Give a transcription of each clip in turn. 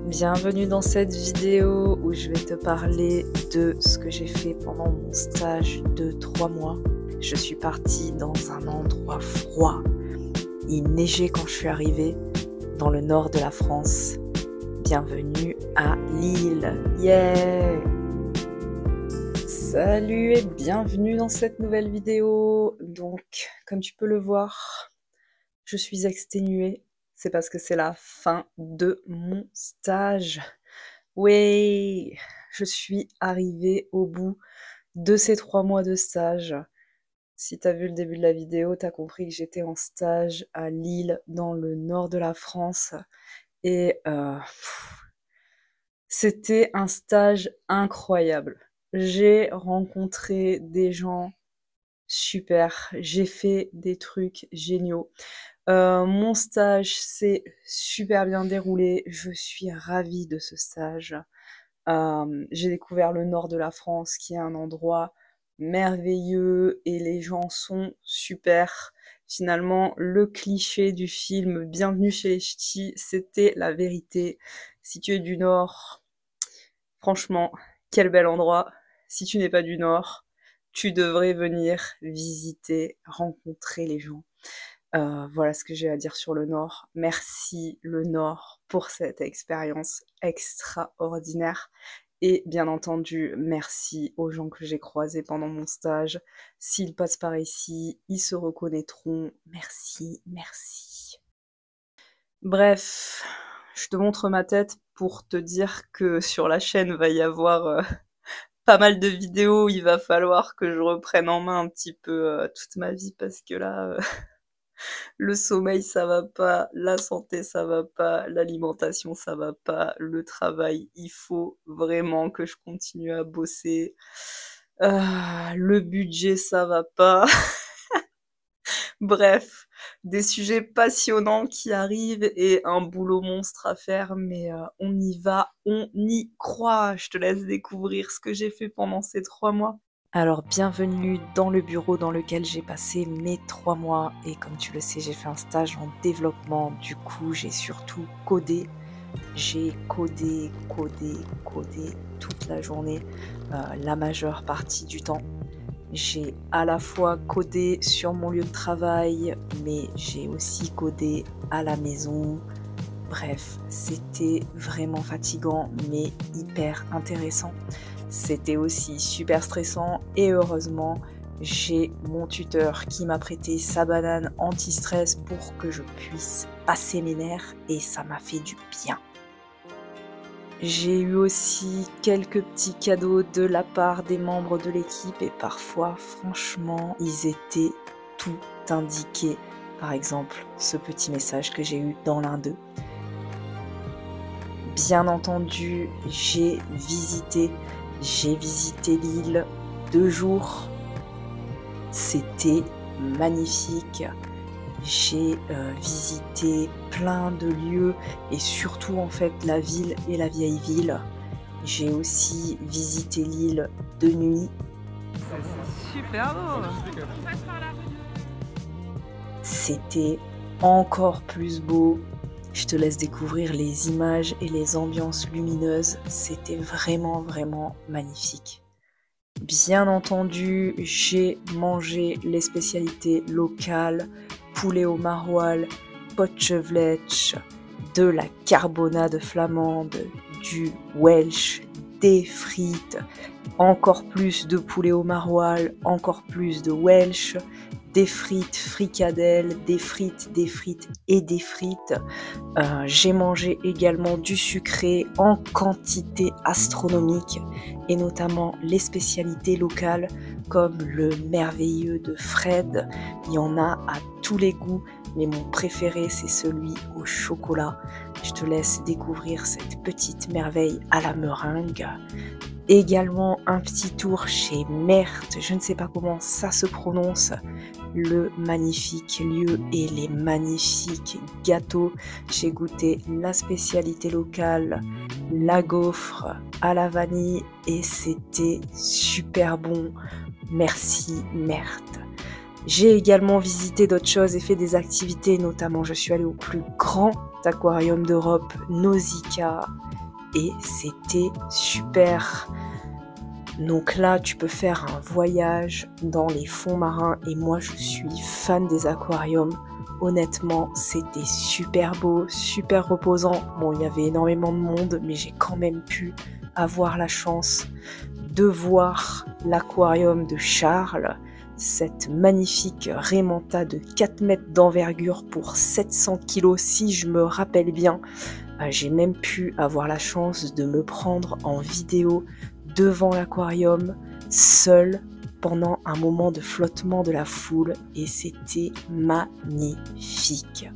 Bienvenue dans cette vidéo où je vais te parler de ce que j'ai fait pendant mon stage de 3 mois. Je suis partie dans un endroit froid. Il neigeait quand je suis arrivée dans le nord de la France. Bienvenue à Lille. Yeah! Salut et bienvenue dans cette nouvelle vidéo. Donc, comme tu peux le voir, je suis exténuée. C'est parce que c'est la fin de mon stage. Oui, je suis arrivée au bout de ces 3 mois de stage. Si t'as vu le début de la vidéo, t'as compris que j'étais en stage à Lille, dans le nord de la France. Et c'était un stage incroyable. J'ai rencontré des gens super, j'ai fait des trucs géniaux. Mon stage s'est super bien déroulé, je suis ravie de ce stage. J'ai découvert le nord de la France qui est un endroit merveilleux et les gens sont super. Finalement, le cliché du film Bienvenue chez les Ch'tis, c'était la vérité. Si tu es du nord, franchement, quel bel endroit. Si tu n'es pas du nord, tu devrais venir visiter, rencontrer les gens. Voilà ce que j'ai à dire sur le Nord. Merci le Nord pour cette expérience extraordinaire. Et bien entendu, merci aux gens que j'ai croisés pendant mon stage. S'ils passent par ici, ils se reconnaîtront. Merci, merci. Bref, je te montre ma tête pour te dire que sur la chaîne va y avoir pas mal de vidéos. Il va falloir que je reprenne en main un petit peu toute ma vie parce que là... Le sommeil, ça va pas, la santé, ça va pas, l'alimentation, ça va pas, le travail, il faut vraiment que je continue à bosser. Le budget, ça va pas. Bref, des sujets passionnants qui arrivent et un boulot monstre à faire, mais on y va, on y croit. Je te laisse découvrir ce que j'ai fait pendant ces 3 mois. Alors bienvenue dans le bureau dans lequel j'ai passé mes 3 mois et comme tu le sais j'ai fait un stage en développement, du coup j'ai surtout codé. J'ai codé toute la journée, la majeure partie du temps. J'ai à la fois codé sur mon lieu de travail mais j'ai aussi codé à la maison. Bref, c'était vraiment fatigant mais hyper intéressant. C'était aussi super stressant et heureusement, j'ai mon tuteur qui m'a prêté sa banane anti-stress pour que je puisse passer mes nerfs et ça m'a fait du bien. J'ai eu aussi quelques petits cadeaux de la part des membres de l'équipe et parfois, franchement, ils étaient tout indiqués. Par exemple, ce petit message que j'ai eu dans l'un d'eux. Bien entendu, j'ai visité Lille 2 jours. C'était magnifique. J'ai visité plein de lieux et surtout en fait la ville et la vieille ville. J'ai aussi visité Lille de nuit. C'est super beau. C'était encore plus beau. Je te laisse découvrir les images et les ambiances lumineuses. C'était vraiment magnifique. Bien entendu, j'ai mangé les spécialités locales, poulet au maroilles, potchevletch, de la carbonade flamande, du welsh, des frites, encore plus de poulet au maroilles, encore plus de welsh, des frites, fricadelles, des frites et des frites. J'ai mangé également du sucré en quantité astronomique et notamment les spécialités locales comme le merveilleux de Fred. Il y en a à tous les goûts, mais mon préféré c'est celui au chocolat. Je te laisse découvrir cette petite merveille à la meringue. Également un petit tour chez Mert, je ne sais pas comment ça se prononce, le magnifique lieu et les magnifiques gâteaux. J'ai goûté la spécialité locale, la gaufre à la vanille et c'était super bon. Merci Mert. J'ai également visité d'autres choses et fait des activités, notamment je suis allée au plus grand aquarium d'Europe, Nausicaa. et c'était super. Donc là, tu peux faire un voyage dans les fonds marins et moi, je suis fan des aquariums. Honnêtement, c'était super beau, super reposant. Bon, il y avait énormément de monde, mais j'ai quand même pu avoir la chance de voir l'aquarium de Charles, cette magnifique Raymanta de 4 mètres d'envergure pour 700 kg si je me rappelle bien. J'ai même pu avoir la chance de me prendre en vidéo devant l'aquarium, seule, pendant un moment de flottement de la foule, et c'était magnifique.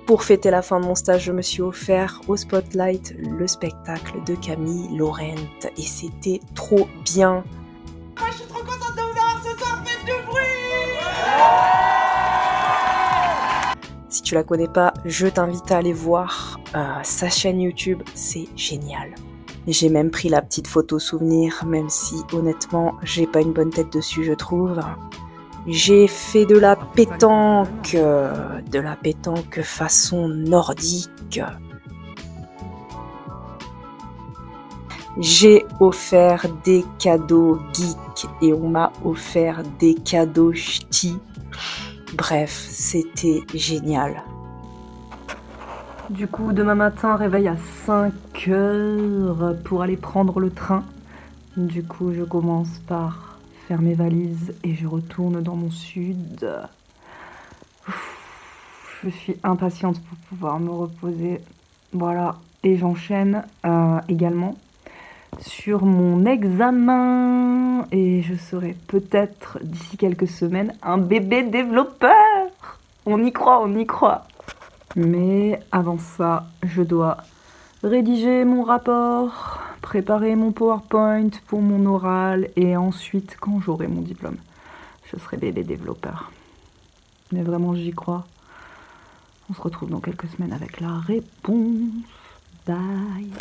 Pour fêter la fin de mon stage, je me suis offert au Spotlight le spectacle de Camille Laurent, et c'était trop bien. Moi je suis trop contente de vous avoir ce soir, faites du bruit! Si tu la connais pas, je t'invite à aller voir sa chaîne YouTube, c'est génial. J'ai même pris la petite photo souvenir, même si honnêtement, j'ai pas une bonne tête dessus, je trouve. J'ai fait de la pétanque façon nordique. J'ai offert des cadeaux geeks et on m'a offert des cadeaux ch'tis. Bref, c'était génial. Du coup, demain matin, réveil à 5 h pour aller prendre le train. Du coup, je commence par faire mes valises et je retourne dans mon sud. Je suis impatiente pour pouvoir me reposer. Voilà, et j'enchaîne également sur mon examen. Et je serai peut-être, d'ici quelques semaines, un bébé développeur. On y croit, on y croit. Mais avant ça, je dois rédiger mon rapport, préparer mon PowerPoint pour mon oral et ensuite, quand j'aurai mon diplôme, je serai bébé développeur. Mais vraiment, j'y crois. On se retrouve dans quelques semaines avec la réponse. Bye.